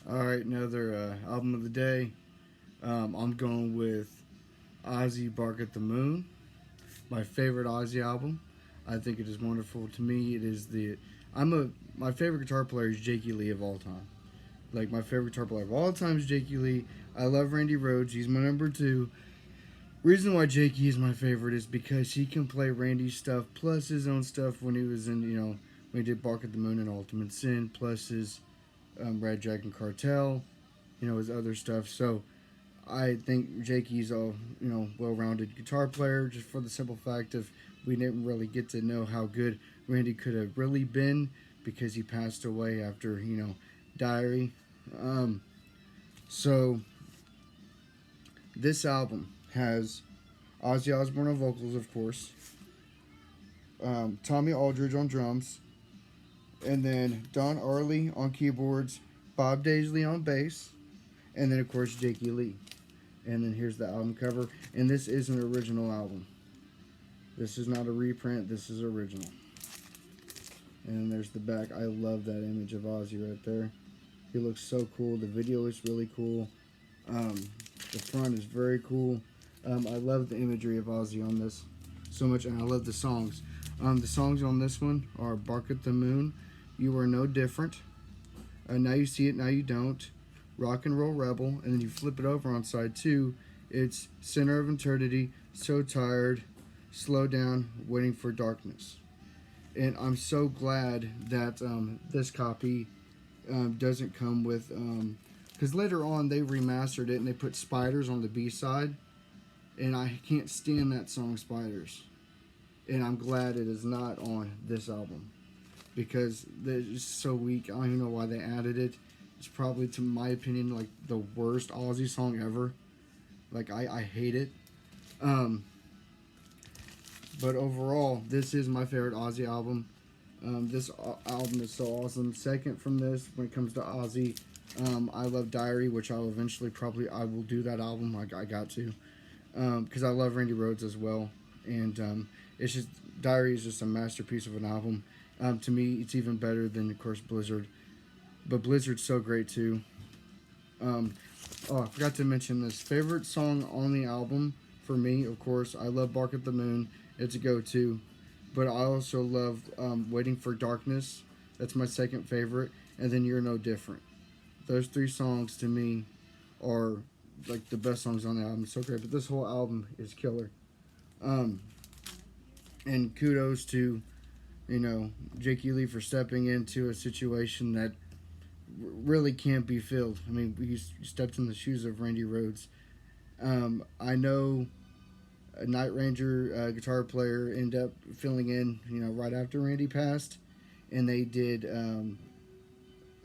All right, another album of the day. I'm going with Ozzy Bark at the Moon, my favorite Ozzy album. I think it is wonderful. To me, it is the. My favorite guitar player is Jakey Lee of all time. Like my favorite guitar player of all time is Jakey Lee. I love Randy Rhoads. He's my number two. Reason why Jakey is my favorite is because he can play Randy's stuff plus his own stuff when he was in when he did Bark at the Moon and Ultimate Sin plus his Red Dragon Cartel, his other stuff. So I think Jakey's a well-rounded guitar player, just for the simple fact of we didn't really get to know how good Randy could have really been because he passed away after Diary. So this album has Ozzy Osbourne on vocals, of course, Tommy Aldridge on drums, and then Don Arley on keyboards, Bob Daisley on bass, and then of course Jakey Lee. And then here's the album cover, and this is an original album. This is not a reprint, this is original. And then there's the back. I love that image of Ozzy right there. He looks so cool. The video is really cool. The front is very cool. I love the imagery of Ozzy on this so much, and I love the songs. The songs on this one are Bark at the Moon, You Are No Different, Now You See It, Now You Don't, Rock and Roll Rebel, and then you flip it over on side two, it's Center of Eternity, So Tired, Slow Down, Waiting for Darkness. And I'm so glad that this copy doesn't come with, because later on they remastered it and they put Spiders on the B-side, and I can't stand that song Spiders. And I'm glad it is not on this album because it's so weak. I don't even know why they added it. It's probably, to my opinion, like the worst Ozzy song ever. Like I hate it. But overall, this is my favorite Ozzy album. This album is so awesome. Second from this, when it comes to Ozzy, I love Diary, which I'll eventually I will do that album. I got to, because I love Randy Rhoads as well, and it's just Diary is just a masterpiece of an album. To me, it's even better than, of course, Blizzard. But Blizzard's so great too. I forgot to mention this. Favorite song on the album for me, of course, I love Bark at the Moon. It's a go-to. But I also love Waiting for Darkness. That's my second favorite. And then You're No Different. Those three songs to me are like the best songs on the album. It's so great. But this whole album is killer. And kudos to, Jakey Lee for stepping into a situation that really can't be filled. I mean, he stepped in the shoes of Randy Rhoads. I know a Night Ranger guitar player ended up filling in, right after Randy passed, and they did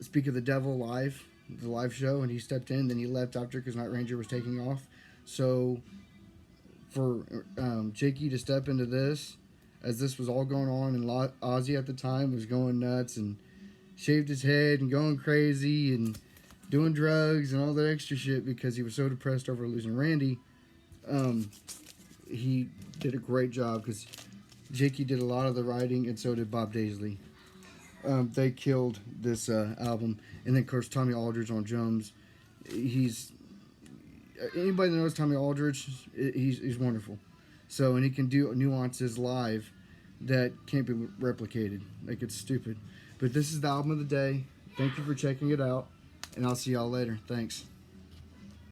Speak of the Devil live, the live show, and he stepped in. Then he left after because Night Ranger was taking off. So for Jakey to step into this, as this was all going on, and Ozzy at the time was going nuts and shaved his head and going crazy and doing drugs and all that extra shit because he was so depressed over losing Randy. He did a great job because Jakey did a lot of the writing, and so did Bob Daisley. They killed this album. And then, of course, Tommy Aldridge on drums. Anybody that knows Tommy Aldridge, he's wonderful. So, and he can do nuances live that can't be replicated. Like, it's stupid. But this is the album of the day. Thank you for checking it out, and I'll see y'all later. Thanks.